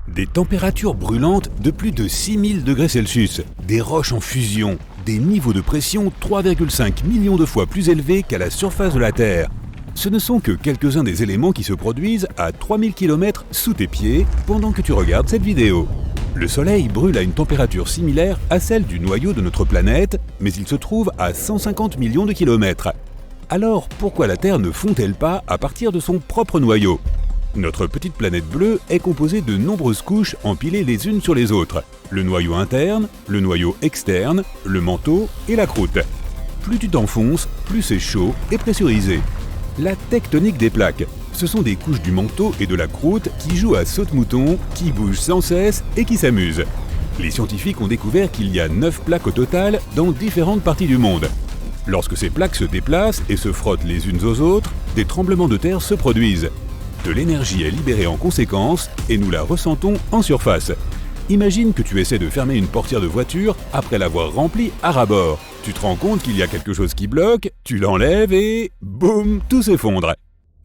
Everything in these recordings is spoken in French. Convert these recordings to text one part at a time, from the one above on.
Des températures brûlantes de plus de 6000 degrés Celsius, des roches en fusion, des niveaux de pression 3,5 millions de fois plus élevés qu'à la surface de la Terre. Ce ne sont que quelques-uns des éléments qui se produisent à 3000 km sous tes pieds pendant que tu regardes cette vidéo. Le Soleil brûle à une température similaire à celle du noyau de notre planète, mais il se trouve à 150 millions de kilomètres. Alors pourquoi la Terre ne fond-elle pas à partir de son propre noyau ? Notre petite planète bleue est composée de nombreuses couches empilées les unes sur les autres. Le noyau interne, le noyau externe, le manteau et la croûte. Plus tu t'enfonces, plus c'est chaud et pressurisé. La tectonique des plaques, ce sont des couches du manteau et de la croûte qui jouent à saute-mouton, qui bougent sans cesse et qui s'amusent. Les scientifiques ont découvert qu'il y a 9 plaques au total dans différentes parties du monde. Lorsque ces plaques se déplacent et se frottent les unes aux autres, des tremblements de terre se produisent. De l'énergie est libérée en conséquence et nous la ressentons en surface. Imagine que tu essaies de fermer une portière de voiture après l'avoir remplie à ras-bord. Tu te rends compte qu'il y a quelque chose qui bloque, tu l'enlèves et boum, tout s'effondre.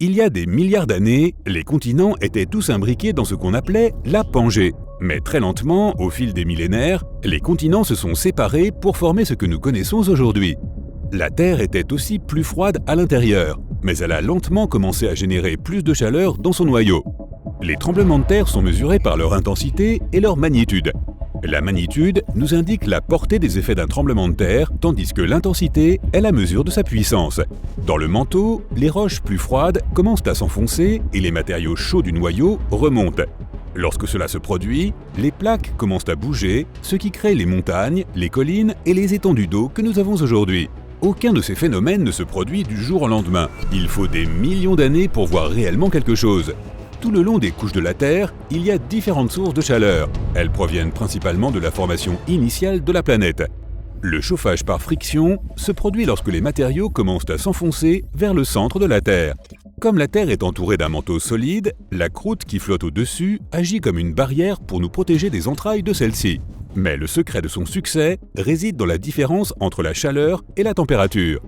Il y a des milliards d'années, les continents étaient tous imbriqués dans ce qu'on appelait la Pangée. Mais très lentement, au fil des millénaires, les continents se sont séparés pour former ce que nous connaissons aujourd'hui. La Terre était aussi plus froide à l'intérieur, mais elle a lentement commencé à générer plus de chaleur dans son noyau. Les tremblements de terre sont mesurés par leur intensité et leur magnitude. La magnitude nous indique la portée des effets d'un tremblement de terre, tandis que l'intensité est la mesure de sa puissance. Dans le manteau, les roches plus froides commencent à s'enfoncer et les matériaux chauds du noyau remontent. Lorsque cela se produit, les plaques commencent à bouger, ce qui crée les montagnes, les collines et les étendues d'eau que nous avons aujourd'hui. Aucun de ces phénomènes ne se produit du jour au lendemain. Il faut des millions d'années pour voir réellement quelque chose. Tout le long des couches de la Terre, il y a différentes sources de chaleur. Elles proviennent principalement de la formation initiale de la planète. Le chauffage par friction se produit lorsque les matériaux commencent à s'enfoncer vers le centre de la Terre. Comme la Terre est entourée d'un manteau solide, la croûte qui flotte au-dessus agit comme une barrière pour nous protéger des entrailles de celle-ci. Mais le secret de son succès réside dans la différence entre la chaleur et la température.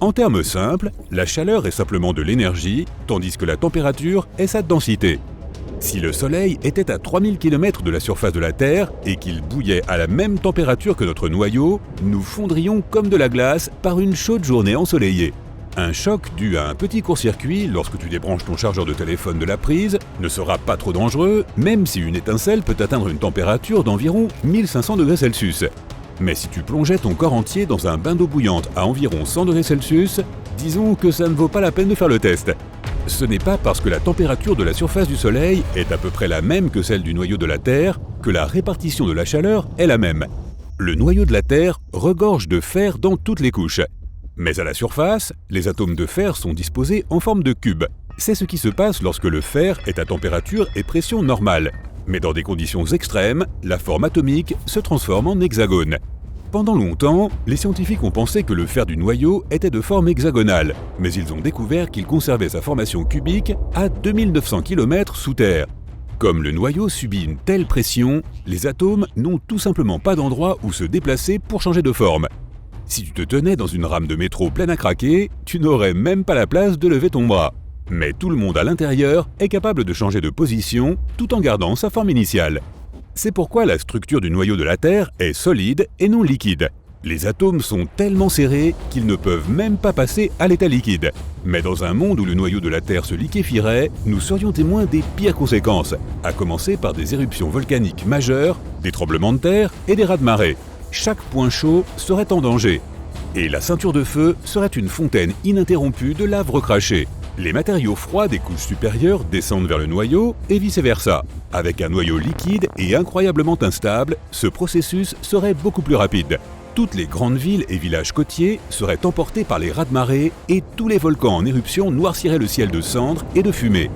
En termes simples, la chaleur est simplement de l'énergie, tandis que la température est sa densité. Si le Soleil était à 3000 km de la surface de la Terre et qu'il bouillait à la même température que notre noyau, nous fondrions comme de la glace par une chaude journée ensoleillée. Un choc dû à un petit court-circuit lorsque tu débranches ton chargeur de téléphone de la prise ne sera pas trop dangereux, même si une étincelle peut atteindre une température d'environ 1500 degrés Celsius. Mais si tu plongeais ton corps entier dans un bain d'eau bouillante à environ 100 degrés Celsius, disons que ça ne vaut pas la peine de faire le test. Ce n'est pas parce que la température de la surface du Soleil est à peu près la même que celle du noyau de la Terre que la répartition de la chaleur est la même. Le noyau de la Terre regorge de fer dans toutes les couches. Mais à la surface, les atomes de fer sont disposés en forme de cubes. C'est ce qui se passe lorsque le fer est à température et pression normale. Mais dans des conditions extrêmes, la forme atomique se transforme en hexagone. Pendant longtemps, les scientifiques ont pensé que le fer du noyau était de forme hexagonale, mais ils ont découvert qu'il conservait sa formation cubique à 2900 km sous terre. Comme le noyau subit une telle pression, les atomes n'ont tout simplement pas d'endroit où se déplacer pour changer de forme. Si tu te tenais dans une rame de métro pleine à craquer, tu n'aurais même pas la place de lever ton bras. Mais tout le monde à l'intérieur est capable de changer de position tout en gardant sa forme initiale. C'est pourquoi la structure du noyau de la Terre est solide et non liquide. Les atomes sont tellement serrés qu'ils ne peuvent même pas passer à l'état liquide. Mais dans un monde où le noyau de la Terre se liquéfierait, nous serions témoins des pires conséquences, à commencer par des éruptions volcaniques majeures, des tremblements de terre et des raz-de-marée. Chaque point chaud serait en danger. Et la ceinture de feu serait une fontaine ininterrompue de lave recrachée. Les matériaux froids des couches supérieures descendent vers le noyau et vice-versa. Avec un noyau liquide et incroyablement instable, ce processus serait beaucoup plus rapide. Toutes les grandes villes et villages côtiers seraient emportés par les raz-de-marée et tous les volcans en éruption noirciraient le ciel de cendres et de fumée.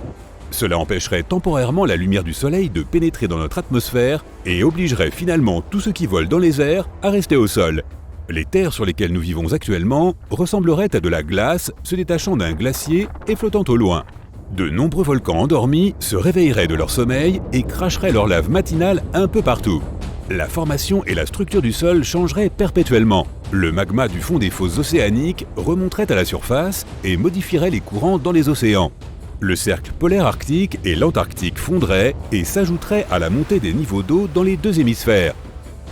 Cela empêcherait temporairement la lumière du Soleil de pénétrer dans notre atmosphère et obligerait finalement tout ce qui vole dans les airs à rester au sol. Les terres sur lesquelles nous vivons actuellement ressembleraient à de la glace se détachant d'un glacier et flottant au loin. De nombreux volcans endormis se réveilleraient de leur sommeil et cracheraient leur lave matinale un peu partout. La formation et la structure du sol changeraient perpétuellement. Le magma du fond des fosses océaniques remonterait à la surface et modifierait les courants dans les océans. Le cercle polaire arctique et l'Antarctique fondraient et s'ajouteraient à la montée des niveaux d'eau dans les deux hémisphères.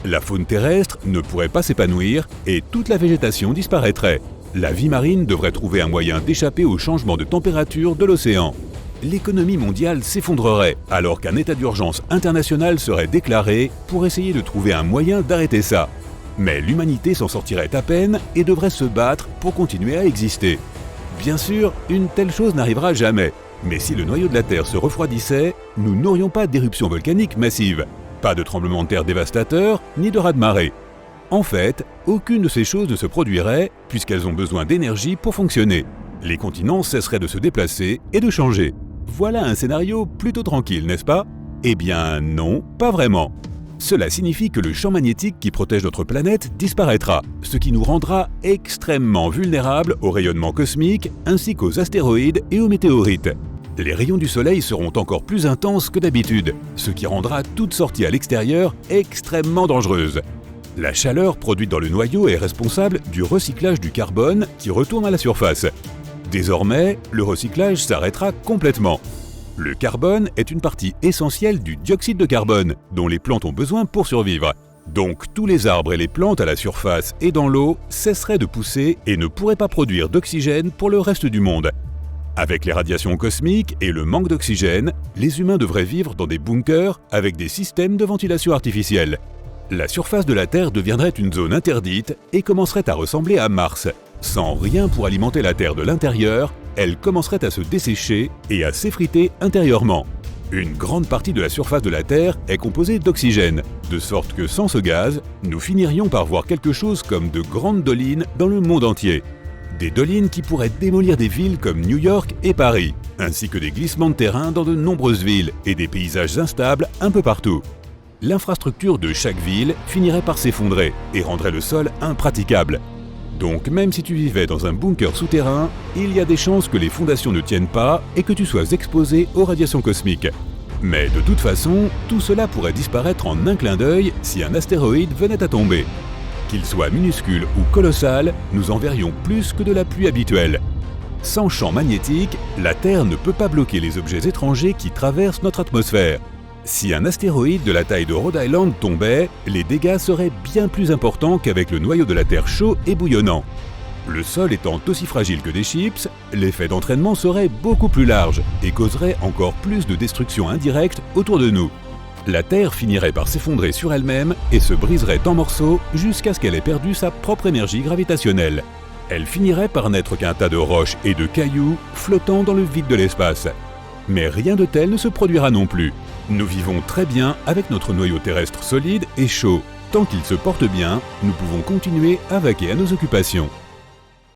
La faune terrestre ne pourrait pas s'épanouir et toute la végétation disparaîtrait. La vie marine devrait trouver un moyen d'échapper au changement de température de l'océan. L'économie mondiale s'effondrerait alors qu'un état d'urgence international serait déclaré pour essayer de trouver un moyen d'arrêter ça. Mais l'humanité s'en sortirait à peine et devrait se battre pour continuer à exister. Bien sûr, une telle chose n'arrivera jamais. Mais si le noyau de la Terre se refroidissait, nous n'aurions pas d'éruption volcanique massive, pas de tremblement de terre dévastateur, ni de raz-de-marée. En fait, aucune de ces choses ne se produirait puisqu'elles ont besoin d'énergie pour fonctionner. Les continents cesseraient de se déplacer et de changer. Voilà un scénario plutôt tranquille, n'est-ce pas? Eh bien non, pas vraiment. Cela signifie que le champ magnétique qui protège notre planète disparaîtra, ce qui nous rendra extrêmement vulnérables au rayonnement cosmique ainsi qu'aux astéroïdes et aux météorites. Les rayons du Soleil seront encore plus intenses que d'habitude, ce qui rendra toute sortie à l'extérieur extrêmement dangereuse. La chaleur produite dans le noyau est responsable du recyclage du carbone qui retourne à la surface. Désormais, le recyclage s'arrêtera complètement. Le carbone est une partie essentielle du dioxyde de carbone, dont les plantes ont besoin pour survivre. Donc tous les arbres et les plantes à la surface et dans l'eau cesseraient de pousser et ne pourraient pas produire d'oxygène pour le reste du monde. Avec les radiations cosmiques et le manque d'oxygène, les humains devraient vivre dans des bunkers avec des systèmes de ventilation artificielle. La surface de la Terre deviendrait une zone interdite et commencerait à ressembler à Mars. Sans rien pour alimenter la Terre de l'intérieur, elle commencerait à se dessécher et à s'effriter intérieurement. Une grande partie de la surface de la Terre est composée d'oxygène, de sorte que sans ce gaz, nous finirions par voir quelque chose comme de grandes dolines dans le monde entier. Des dolines qui pourraient démolir des villes comme New York et Paris, ainsi que des glissements de terrain dans de nombreuses villes et des paysages instables un peu partout. L'infrastructure de chaque ville finirait par s'effondrer et rendrait le sol impraticable. Donc même si tu vivais dans un bunker souterrain, il y a des chances que les fondations ne tiennent pas et que tu sois exposé aux radiations cosmiques. Mais de toute façon, tout cela pourrait disparaître en un clin d'œil si un astéroïde venait à tomber. Qu'il soit minuscule ou colossal, nous en verrions plus que de la pluie habituelle. Sans champ magnétique, la Terre ne peut pas bloquer les objets étrangers qui traversent notre atmosphère. Si un astéroïde de la taille de Rhode Island tombait, les dégâts seraient bien plus importants qu'avec le noyau de la Terre chaud et bouillonnant. Le sol étant aussi fragile que des chips, l'effet d'entraînement serait beaucoup plus large et causerait encore plus de destruction indirecte autour de nous. La Terre finirait par s'effondrer sur elle-même et se briserait en morceaux jusqu'à ce qu'elle ait perdu sa propre énergie gravitationnelle. Elle finirait par n'être qu'un tas de roches et de cailloux flottant dans le vide de l'espace. Mais rien de tel ne se produira non plus. Nous vivons très bien avec notre noyau terrestre solide et chaud. Tant qu'il se porte bien, nous pouvons continuer à vaquer à nos occupations.